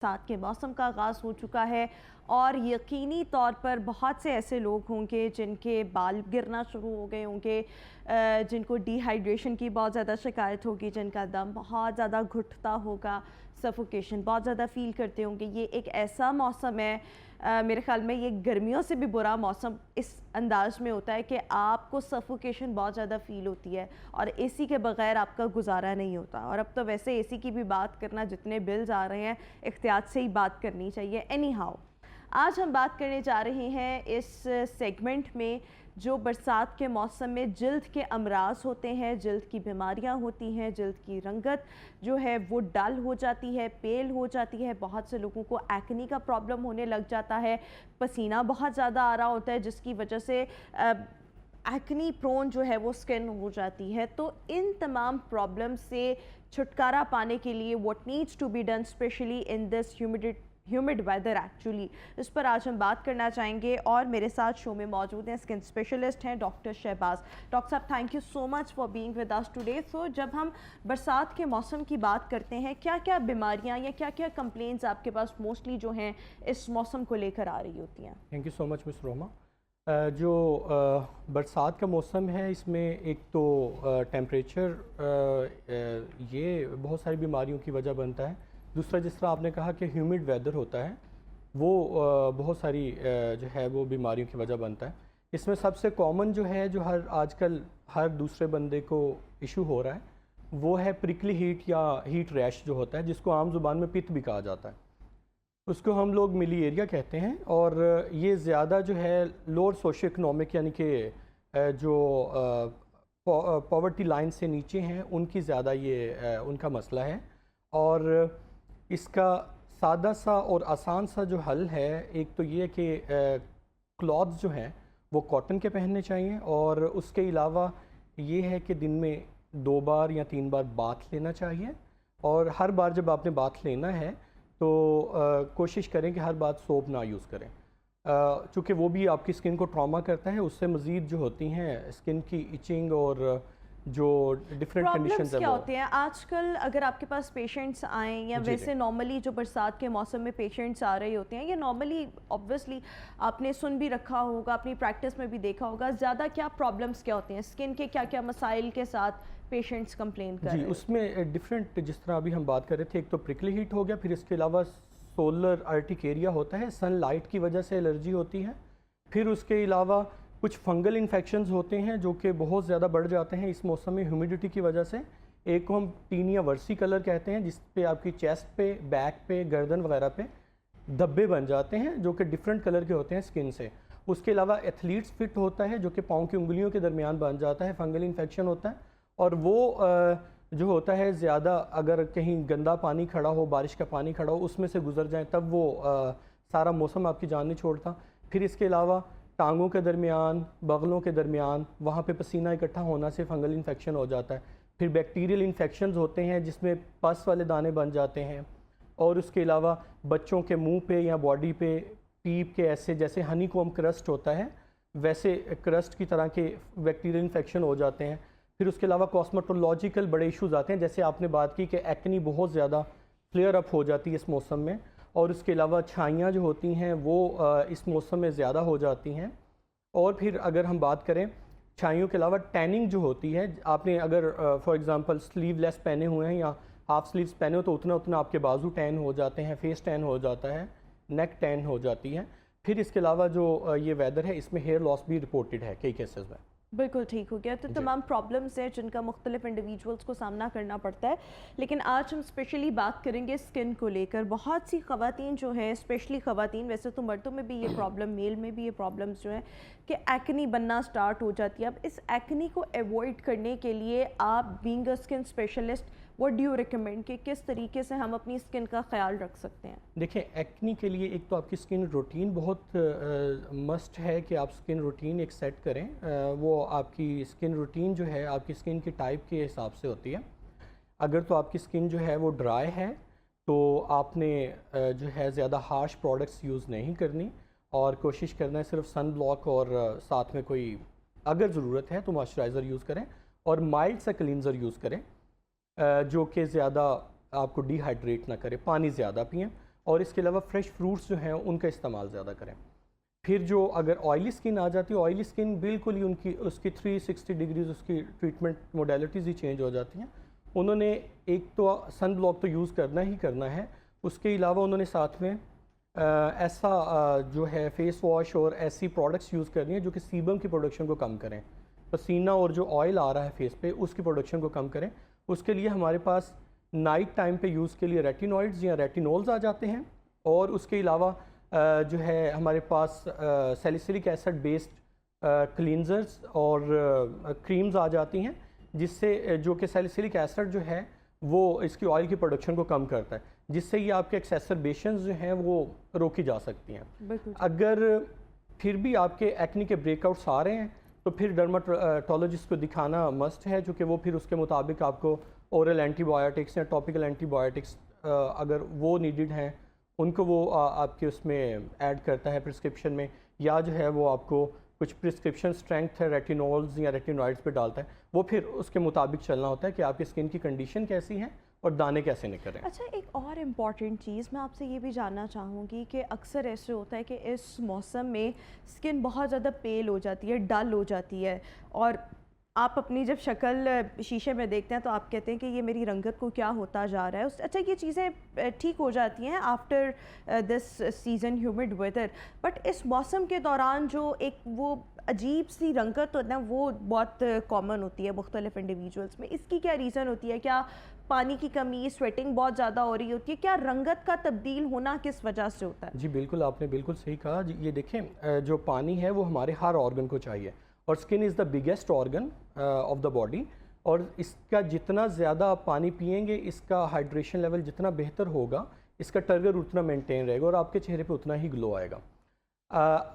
برسات کے موسم کا آغاز ہو چکا ہے اور یقینی طور پر بہت سے ایسے لوگ ہوں گے جن کے بال گرنا شروع ہو گئے ہوں گے، جن کو ڈی ہائیڈریشن کی بہت زیادہ شکایت ہوگی، جن کا دم بہت زیادہ گھٹتا ہوگا، سفوکیشن بہت زیادہ فیل کرتے ہوں گے۔ یہ ایک ایسا موسم ہے، میرے خیال میں یہ گرمیوں سے بھی برا موسم اس انداز میں ہوتا ہے کہ آپ کو سفوکیشن بہت زیادہ فیل ہوتی ہے اور اے سی کے بغیر آپ کا گزارا نہیں ہوتا۔ اور اب تو ویسے اے سی کی بھی بات کرنا، جتنے بلز آ رہے ہیں احتیاط سے ہی بات کرنی چاہیے۔ اینی ہاؤ، آج ہم بات کرنے جا رہے ہیں اس سیگمنٹ میں جو برسات کے موسم میں جلد کے امراض ہوتے ہیں، جلد کی بیماریاں ہوتی ہیں، جلد کی رنگت جو ہے وہ ڈل ہو جاتی ہے، پیل ہو جاتی ہے، بہت سے لوگوں کو ایکنی کا پرابلم ہونے لگ جاتا ہے، پسینہ بہت زیادہ آ رہا ہوتا ہے جس کی وجہ سے ایکنی پرون جو ہے وہ سکن ہو جاتی ہے۔ تو ان تمام پرابلم سے چھٹکارا پانے کے لیے what needs to be done especially in this humid weather actually، اس پر آج ہم بات کرنا چاہیں گے اور میرے ساتھ شو میں موجود ہیں اسکن اسپیشلسٹ ہیں ڈاکٹر شہباز۔ ڈاکٹر صاحب thank you so much for being with us today. So جب ہم برسات کے موسم کی بات کرتے ہیں، کیا کیا بیماریاں یا کیا کیا کمپلینٹس آپ کے پاس موسٹلی جو ہیں اس موسم کو لے کر آ رہی ہوتی ہیں؟ تھینک یو سو مچ مس روما۔ جو برسات کا موسم ہے اس میں ایک تو ٹیمپریچر یہ بہت ساری بیماریوں کی وجہ بنتا ہے، دوسرا جس طرح آپ نے کہا کہ ہیومڈ ویدر ہوتا ہے وہ بہت ساری جو ہے وہ بیماریوں کی وجہ بنتا ہے۔ اس میں سب سے کامن جو ہے جو آج کل ہر دوسرے بندے کو ایشو ہو رہا ہے وہ ہے پرکلی ہیٹ یا ہیٹ ریش جو ہوتا ہے، جس کو عام زبان میں پت بھی کہا جاتا ہے۔ اس کو ہم لوگ ملی ایریا کہتے ہیں، اور یہ زیادہ جو ہے لوور سوشو اکنامک یعنی کہ جو پاورٹی لائن سے نیچے ہیں ان کی زیادہ یہ ان کا مسئلہ ہے۔ اور اس کا سادہ سا اور آسان سا جو حل ہے ایک تو یہ کہ کلاتھس جو ہیں وہ کاٹن کے پہننے چاہیے، اور اس کے علاوہ یہ ہے کہ دن میں 2 بار یا 3 بار باتھ لینا چاہیے، اور ہر بار جب آپ نے باتھ لینا ہے تو کوشش کریں کہ ہر بات سوپ نہ یوز کریں، چونکہ وہ بھی آپ کی اسکن کو ٹراما کرتا ہے۔ اس سے مزید جو ہوتی ہیں اسکن کی ایچنگ اور جو ڈفرینٹ کنڈیشنز کیا ہوتے ہیں آج کل اگر آپ کے پاس پیشنٹس آئیں یا ویسے نارملی جو برسات کے موسم میں پیشنٹس آ رہے ہوتے ہیں، یا نارملی آبویسلی آپ نے سن بھی رکھا ہوگا، اپنی پریکٹس میں بھی دیکھا ہوگا، زیادہ کیا پرابلمس کیا ہوتے ہیں اسکن کے، کیا کیا مسائل کے ساتھ پیشنٹس کمپلین کر رہے ہیں؟ اس میں ڈفرینٹ، جس طرح ابھی ہم بات کر رہے تھے، ایک تو پرکلی ہیٹ ہو گیا، پھر اس کے علاوہ سولر ارٹیکیریا ہوتا ہے، سن لائٹ کی وجہ سے الرجی ہوتی ہے، پھر اس کے علاوہ کچھ فنگل انفیکشنز ہوتے ہیں جو کہ بہت زیادہ بڑھ جاتے ہیں اس موسم میں ہیومیڈیٹی کی وجہ سے۔ ایک کو ہم ٹینیا ورسی کلر کہتے ہیں، جس پہ آپ کی چیسٹ پہ، بیک پہ، گردن وغیرہ پہ دھبے بن جاتے ہیں جو کہ ڈفرینٹ کلر کے ہوتے ہیں اسکن سے۔ اس کے علاوہ ایتھلیٹس فٹ ہوتا ہے جو کہ پاؤں کی انگلیوں کے درمیان بن جاتا ہے، فنگل انفیکشن ہوتا ہے، اور وہ جو ہوتا ہے زیادہ اگر کہیں گندا پانی کھڑا ہو، بارش کا پانی کھڑا ہو، اس میں سے گزر جائیں تب وہ سارا موسم آپ کی جان نہیں چھوڑتا۔ پھر اس کے علاوہ ٹانگوں کے درمیان، بغلوں کے درمیان، وہاں پہ پسینہ اکٹھا ہونا سے فنگل انفیکشن ہو جاتا ہے۔ پھر بیکٹیریل انفیکشنز ہوتے ہیں جس میں پس والے دانے بن جاتے ہیں، اور اس کے علاوہ بچوں کے منہ پہ یا باڈی پہ پیپ کے ایسے جیسے ہنی کوم کرسٹ ہوتا ہے ویسے کرسٹ کی طرح کے بیکٹیریل انفیکشن ہو جاتے ہیں۔ پھر اس کے علاوہ کاسمیٹولوجیکل بڑے ایشوز آتے ہیں، جیسے آپ نے بات کی کہ ایکنی بہت زیادہ فلیئر اپ ہو جاتی ہے اس موسم میں، اور اس کے علاوہ چھائیاں جو ہوتی ہیں وہ اس موسم میں زیادہ ہو جاتی ہیں۔ اور پھر اگر ہم بات کریں چھائیوں کے علاوہ ٹیننگ جو ہوتی ہے، آپ نے اگر فار ایگزامپل سلیو لیس پہنے ہوئے ہیں یا ہاف سلیوز پہنے ہو تو اتنا آپ کے بازو ٹین ہو جاتے ہیں، فیس ٹین ہو جاتا ہے، نیک ٹین ہو جاتی ہے۔ پھر اس کے علاوہ جو یہ ویدر ہے اس میں ہیئر لاس بھی رپورٹڈ ہے کئی کیسز میں۔ بالکل ٹھیک ہو گیا۔ تو تمام پرابلمس ہیں جن کا مختلف انڈیویجولز کو سامنا کرنا پڑتا ہے، لیکن آج ہم اسپیشلی بات کریں گے اسکن کو لے کر۔ بہت سی خواتین جو ہیں، اسپیشلی خواتین، ویسے تو مردوں میں بھی یہ پرابلم، میل میں بھی یہ پرابلمس جو ہیں کہ ایکنی بننا سٹارٹ ہو جاتی ہے۔ اب اس ایکنی کو ایوائڈ کرنے کے لیے آپ being a skin specialist what do you recommend کہ کس طریقے سے ہم اپنی اسکن کا خیال رکھ سکتے ہیں؟ دیکھیں ایکنی کے لیے ایک تو آپ کی اسکن روٹین بہت مسٹ ہے کہ آپ اسکن روٹین ایک سیٹ کریں۔ وہ آپ کی اسکن روٹین جو ہے آپ کی اسکن کی ٹائپ کے حساب سے ہوتی ہے۔ اگر تو آپ کی اسکن جو ہے وہ ڈرائی ہے تو آپ نے جو ہے زیادہ ہارش پروڈکٹس یوز نہیں کرنی، اور کوشش کرنا ہے صرف سن بلاک اور ساتھ میں کوئی اگر ضرورت ہے تو موئسچرائزر یوز کریں، اور مائلڈ سا کلینزر یوز کریں جو کہ زیادہ آپ کو ڈی ہائیڈریٹ نہ کرے، پانی زیادہ پئیں، اور اس کے علاوہ فریش فروٹس جو ہیں ان کا استعمال زیادہ کریں. پھر جو اگر آئلی اسکن آ جاتی ہے, آئلی اسکن بالکل ہی اس کی 360 ڈگریز اس کی ٹریٹمنٹ موڈیلٹیز ہی چینج ہو جاتی ہیں. انہوں نے ایک تو سن بلاک تو یوز کرنا ہی کرنا ہے, اس کے علاوہ انہوں نے ساتھ میں ایسا جو ہے فیس واش اور ایسی پروڈکٹس یوز کرنی ہے جو کہ سیبم کی پروڈکشن کو کم کریں, پسینہ اور جو آئل آ رہا ہے فیس پہ اس کی پروڈکشن کو کم کریں. اس کے لیے ہمارے پاس نائٹ ٹائم پہ یوز کے لیے ریٹینوئڈز یا ریٹینولز آ جاتے ہیں, اور اس کے علاوہ جو ہے ہمارے پاس سیلیسلک ایسڈ بیسڈ کلینزرز اور کریمز آ جاتی ہیں, جس سے جو کہ سیلیسلک ایسڈ جو ہے وہ اس کی آئل کی پروڈکشن کو کم کرتا ہے, جس سے یہ آپ کے ایکسیسربیشنز جو ہیں وہ روکی جا سکتی ہیں. اگر پھر بھی آپ کے ایکنی کے بریک آؤٹس آ رہے ہیں تو پھر ڈرماٹولوجسٹ کو دکھانا مسٹ ہے, جو کہ وہ پھر اس کے مطابق آپ کو اورل اینٹی بایوٹکس یا ٹاپیکل اینٹی بایوٹکس اگر وہ نیڈڈ ہیں ان کو وہ آپ کے اس میں ایڈ کرتا ہے پرسکرپشن میں, یا جو ہے وہ آپ کو کچھ پرسکرپشن اسٹرینتھ ہے ریٹینولز یا ریٹینوائڈز پہ ڈالتا ہے, وہ پھر اس کے مطابق چلنا ہوتا ہے کہ آپ کی اسکن کی کنڈیشن کیسی ہے اور دانے کیسے نکلیں. اچھا, ایک اور امپورٹنٹ چیز میں آپ سے یہ بھی جاننا چاہوں گی کہ اکثر ایسے ہوتا ہے کہ اس موسم میں اسکن بہت زیادہ پیل ہو جاتی ہے, ڈل ہو جاتی ہے, اور آپ اپنی جب شکل شیشے میں دیکھتے ہیں تو آپ کہتے ہیں کہ یہ میری رنگت کو کیا ہوتا جا رہا ہے. اچھا, یہ چیزیں ٹھیک ہو جاتی ہیں after this season humid weather, but اس موسم کے دوران جو ایک وہ عجیب سی رنگت ہوتا ہے وہ بہت کامن ہوتی ہے مختلف انڈیویجولس میں. اس کی کیا ریزن ہوتی ہے؟ کیا پانی کی کمی, سویٹنگ بہت زیادہ ہو رہی ہوتی ہے, کیا رنگت کا تبدیل ہونا کس وجہ سے ہوتا ہے؟ جی بالکل, آپ نے بالکل صحیح کہا. یہ دیکھیں, جو پانی ہے وہ ہمارے ہر آرگن کو چاہیے, اور skin is the biggest organ of the body, اور اس کا جتنا زیادہ آپ پانی پئیں گے اس کا ہائیڈریشن لیول جتنا بہتر ہوگا, اس کا ٹرگر اتنا مینٹین رہے گا اور آپ کے چہرے پہ اتنا ہی گلو آئے گا.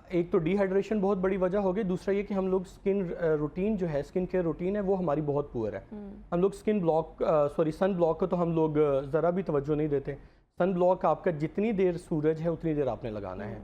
ایک تو ڈی ہائیڈریشن بہت بڑی وجہ ہوگی, دوسرا یہ کہ ہم لوگ اسکن روٹین جو ہے, اسکن کیئر روٹین ہے وہ ہماری بہت پور ہے. ہم لوگ سن بلاک کو تو ہم لوگ ذرا بھی توجہ نہیں دیتے. سن بلاک آپ کا جتنی دیر سورج ہے اتنی دیر آپ نے لگانا ہے.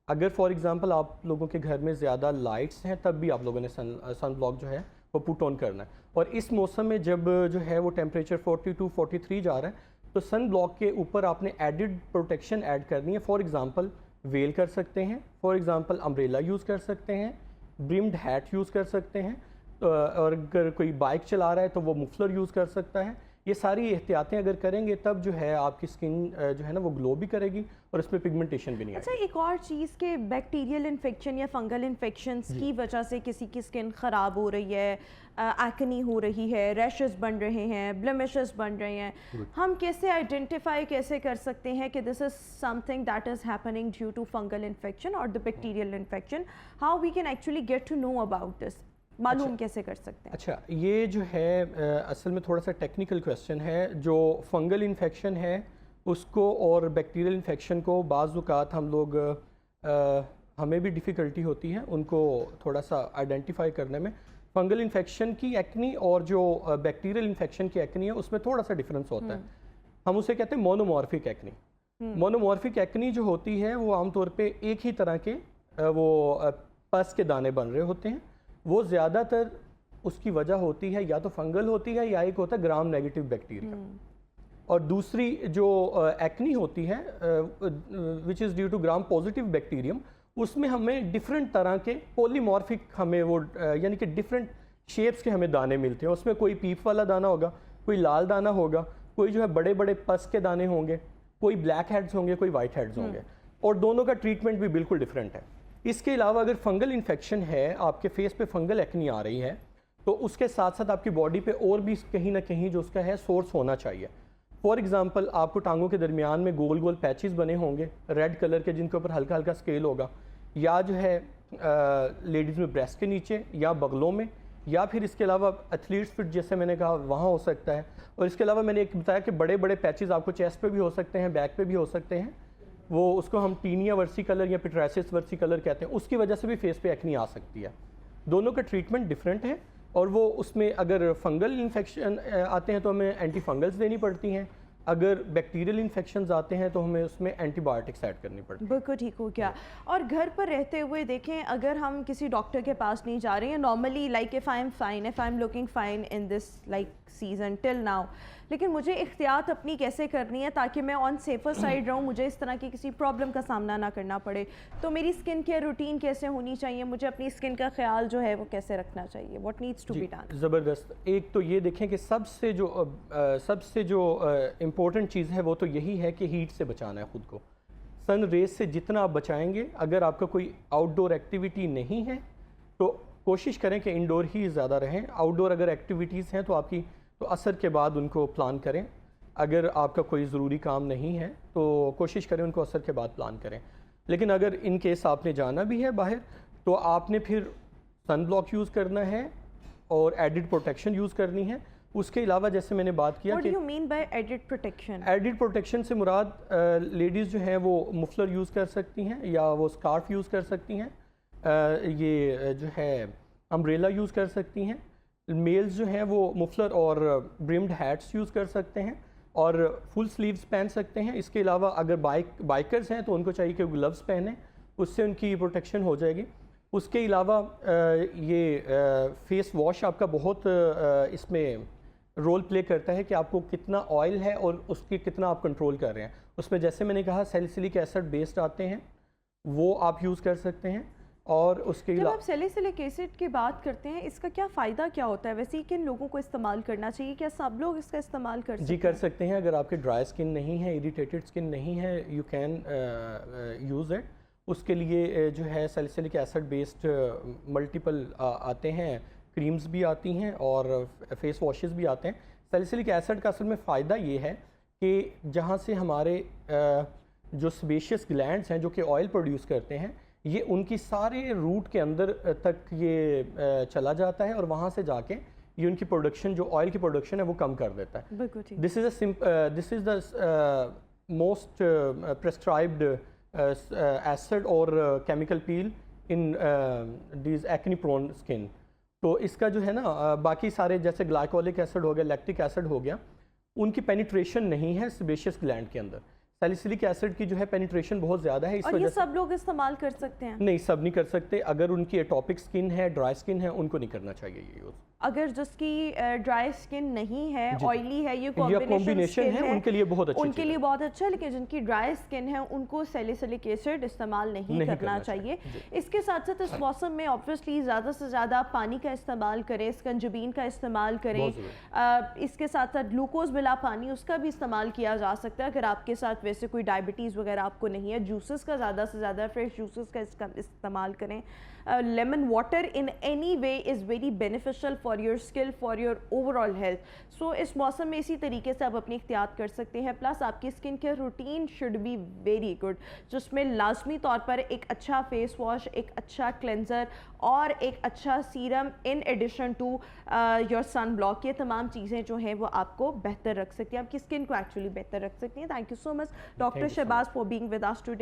اگر فار ایگزامپل آپ لوگوں کے گھر میں زیادہ لائٹس ہیں تب بھی آپ لوگوں نے سن بلاک جو ہے وہ پٹ آن کرنا ہے. اور اس موسم میں جب جو ہے وہ ٹیمپریچر 42 43 جا رہا ہے تو سن بلاک کے اوپر آپ نے ایڈڈ پروٹیکشن ایڈ کرنی ہے. فار ایگزامپل ویل کر سکتے ہیں, فار ایگزامپل امبریلا یوز کر سکتے ہیں, برمڈ ہیٹ یوز کر سکتے ہیں, اور اگر کوئی بائک چلا رہا ہے تو وہ مفلر یوز کر سکتا ہے. یہ ساری احتیاطیں اگر کریں گے تب جو ہے آپ کی اسکن جو ہے نا وہ گلو بھی کرے گی اور اس میں پگمنٹیشن بھی نہیں آئے گی. اچھا, ایک اور چیز کہ بیکٹیریل انفیکشن یا فنگل انفیکشنز کی وجہ سے کسی کی اسکن خراب ہو رہی ہے, ایکنی ہو رہی ہے, ریشز بن رہے ہیں, بلیمشز بن رہے ہیں, ہم کیسے آئیڈینٹیفائی کیسے کر سکتے ہیں کہ this is something that is happening due to fungal infection اور the bacterial infection? How we can actually get to know about this, معلوم کیسے کر سکتے ہیں؟ اچھا, یہ جو ہے اصل میں تھوڑا سا ٹیکنیکل کویسچن ہے. جو فنگل انفیکشن ہے اس کو اور بیکٹیریل انفیکشن کو بعض اوقات ہم لوگ ہمیں بھی ڈیفیکلٹی ہوتی ہے ان کو تھوڑا سا آئیڈینٹیفائی کرنے میں. فنگل انفیکشن کی ایکنی اور جو بیکٹیریل انفیکشن کی ایکنی ہے اس میں تھوڑا سا ڈفرینس ہوتا ہے. ہم اسے کہتے ہیں مونومورفک ایکنی. مونومورفک ایکنی جو ہوتی ہے وہ عام طور پہ ایک ہی طرح کے وہ پس کے دانے بن رہے ہوتے ہیں. وہ زیادہ تر اس کی وجہ ہوتی ہے یا تو فنگل ہوتی ہے یا ایک ہوتا ہے گرام نیگیٹو بیکٹیریا, اور دوسری جو ایکنی ہوتی ہے which is due to gram positive bacterium, اس میں ہمیں ڈفرینٹ طرح کے پولیمورفک ہمیں وہ یعنی کہ ڈفرینٹ شیپس کے ہمیں دانے ملتے ہیں. اس میں کوئی پیپ والا دانہ ہوگا, کوئی لال دانہ ہوگا, کوئی جو ہے بڑے بڑے پس کے دانے ہوں گے, کوئی بلیک ہیڈز ہوں گے, کوئی وائٹ ہیڈز ہوں گے, اور دونوں کا ٹریٹمنٹ بھی بالکل ڈفرینٹ ہے. اس کے علاوہ اگر فنگل انفیکشن ہے, آپ کے فیس پہ فنگل ایکنی آ رہی ہے, تو اس کے ساتھ ساتھ آپ کی باڈی پہ اور بھی کہیں نہ کہیں جو اس کا ہے سورس ہونا چاہیے. فار ایگزامپل آپ کو ٹانگوں کے درمیان میں گول گول پیچز بنے ہوں گے ریڈ کلر کے, جن کے اوپر ہلکا ہلکا اسکیل ہوگا, یا جو ہے لیڈیز میں بریسٹ کے نیچے یا بغلوں میں, یا پھر اس کے علاوہ ایتھلیٹس فٹ جیسے میں نے کہا وہاں ہو سکتا ہے. اور اس کے علاوہ میں نے ایک بتایا کہ بڑے بڑے پیچز آپ کو چیسٹ پہ بھی ہو سکتے ہیں, بیک پہ بھی ہو سکتے ہیں. وہ اس کو ہم ٹینیا ورسی کلر یا پیٹرائسس ورسی کلر کہتے ہیں. اس کی وجہ سے بھی فیس پہ ایکنی آ سکتی ہے. دونوں کا ٹریٹمنٹ ڈفرینٹ ہے, اور وہ اس میں اگر فنگل انفیکشن آتے ہیں تو ہمیں اینٹی فنگلز دینی پڑتی ہیں, اگر بیکٹیریل انفیکشنز آتے ہیں تو ہمیں اس میں اینٹی بایوٹکس ایڈ کرنی پڑتی ہے. بالکل ٹھیک ہو گیا. اور گھر پر رہتے ہوئے دیکھیں, اگر ہم کسی ڈاکٹر کے پاس نہیں جا رہے ہیں, normally like if I'm fine, if I'm looking fine in this like season till now, لیکن مجھے احتیاط اپنی کیسے کرنی ہے تاکہ میں آن سیفر سائڈ رہوں, مجھے اس طرح کی کسی پرابلم کا سامنا نہ کرنا پڑے. تو میری اسکن کیئر روٹین کیسے ہونی چاہیے, مجھے اپنی اسکن کا خیال جو ہے وہ کیسے رکھنا چاہیے, what needs to be done? زبردست. ایک تو یہ دیکھیں کہ سب سے جو امپورٹنٹ چیز ہے وہ تو یہی ہے کہ ہیٹ سے بچانا ہے خود کو. سن ریز سے جتنا آپ بچائیں گے, اگر آپ کا کوئی آؤٹ ڈور ایکٹیویٹی نہیں ہے تو کوشش کریں کہ انڈور ہی زیادہ رہیں. آؤٹ ڈور اگر ایکٹیویٹیز ہیں تو تو عصر کے بعد ان کو پلان کریں. اگر آپ کا کوئی ضروری کام نہیں ہے تو کوشش کریں ان کو عصر کے بعد پلان کریں. لیکن اگر ان کیس آپ نے جانا بھی ہے باہر تو آپ نے پھر سن بلاک یوز کرنا ہے اور ایڈڈ پروٹیکشن یوز کرنی ہے. اس کے علاوہ جیسے میں نے بات کیا What do you mean by added protection? Added protection سے مراد لیڈیز جو ہیں وہ مفلر یوز کر سکتی ہیں یا وہ اسکارف یوز کر سکتی ہیں, یہ جو ہے امبریلا یوز کر سکتی ہیں. میلز جو ہیں وہ مفلر اور برمڈ ہیٹس یوز کر سکتے ہیں اور فل سلیوز پہن سکتے ہیں. اس کے علاوہ اگر بائکرز ہیں تو ان کو چاہیے کہ گلوز پہنیں, اس سے ان کی پروٹیکشن ہو جائے گی. اس کے علاوہ یہ فیس واش آپ کا بہت اس میں رول پلے کرتا ہے کہ آپ کو کتنا آئل ہے اور اس کی کتنا آپ کنٹرول کر رہے ہیں. اس میں جیسے میں نے کہا سیلیسلک ایسڈ بیسڈ آتے ہیں, وہ آپ یوز کر سکتے ہیں. اور اس کے جب آپ سیلیسلک ایسڈ کی بات کرتے ہیں اس کا کیا فائدہ کیا ہوتا ہے, ویسے ہی کن لوگوں کو استعمال کرنا چاہیے, کیا سب لوگ اس کا استعمال کر سکتے ہیں؟ جی کر سکتے ہیں. اگر آپ کے ڈرائی اسکن نہیں ہے, اریٹیٹڈ اسکن نہیں ہے, یو کین یوز اٹ. اس کے لیے جو ہے سیلیسلک ایسڈ بیسڈ ملٹیپل آتے ہیں, کریمز بھی آتی ہیں اور فیس واشز بھی آتے ہیں. سیلیسلک ایسڈ کا اصل میں فائدہ یہ ہے کہ جہاں سے ہمارے جو سبیشیس گلینڈز ہیں جو کہ آئل پروڈیوس کرتے ہیں, یہ ان کی سارے روٹ کے اندر تک یہ چلا جاتا ہے اور وہاں سے جا کے یہ ان کی پروڈکشن, جو آئل کی پروڈکشن ہے وہ کم کر دیتا ہے. بالکل. This is the most prescribed acid اور chemical peel in these acne prone skin. تو اس کا جو ہے نا باقی سارے جیسے گلائکولک ایسڈ ہو گیا, لیکٹک ایسڈ ہو گیا, ان کی پینیٹریشن نہیں ہے سبیشیس گلینڈ کے اندر. سیلیسلک ایسڈ کی جو ہے پینیٹریشن بہت زیادہ ہے. اور یہ سب لوگ استعمال کر سکتے ہیں؟ نہیں, سب نہیں کر سکتے. اگر ان کی ایٹوپک اسکن ہے, ڈرائی اسکن ہے, ان کو نہیں کرنا چاہیے یہ یوز. اگر جس کی ڈرائی اسکن نہیں ہے, آئلی ہے, یہ کمبینیشن ہے, ان کے لیے بہت اچھا, ان کے لیے بہت اچھا ہے. لیکن جن کی ڈرائی اسکن ہے ان کو سیلیسلک ایسڈ استعمال نہیں کرنا چاہیے. اس کے ساتھ ساتھ اس موسم میں آبویسلی زیادہ سے زیادہ پانی کا استعمال کریں, اسکنجبین کا استعمال کریں. اس کے ساتھ ساتھ گلوکوز ملا پانی, اس کا بھی استعمال کیا جا سکتا ہے اگر آپ کے ساتھ ویسے کوئی ڈائبٹیز وغیرہ آپ کو نہیں ہے. جوسز کا زیادہ سے زیادہ فریش جوسز کا استعمال کریں. Lemon water in any way is very beneficial for your skin, for your overall health. So اس موسم میں اسی طریقے سے آپ اپنی احتیاط کر سکتے ہیں. پلس آپ کی skin care routine should be very good, جس میں لازمی طور پر ایک اچھا فیس واش, ایک اچھا کلینزر اور ایک اچھا serum in addition to your sunblock. یہ تمام چیزیں جو ہیں وہ آپ کو بہتر رکھ سکتی ہیں, آپ کی اسکن کو ایکچولی بہتر رکھ سکتی ہیں. Thank you so much doctor Shahbaz for being with us today.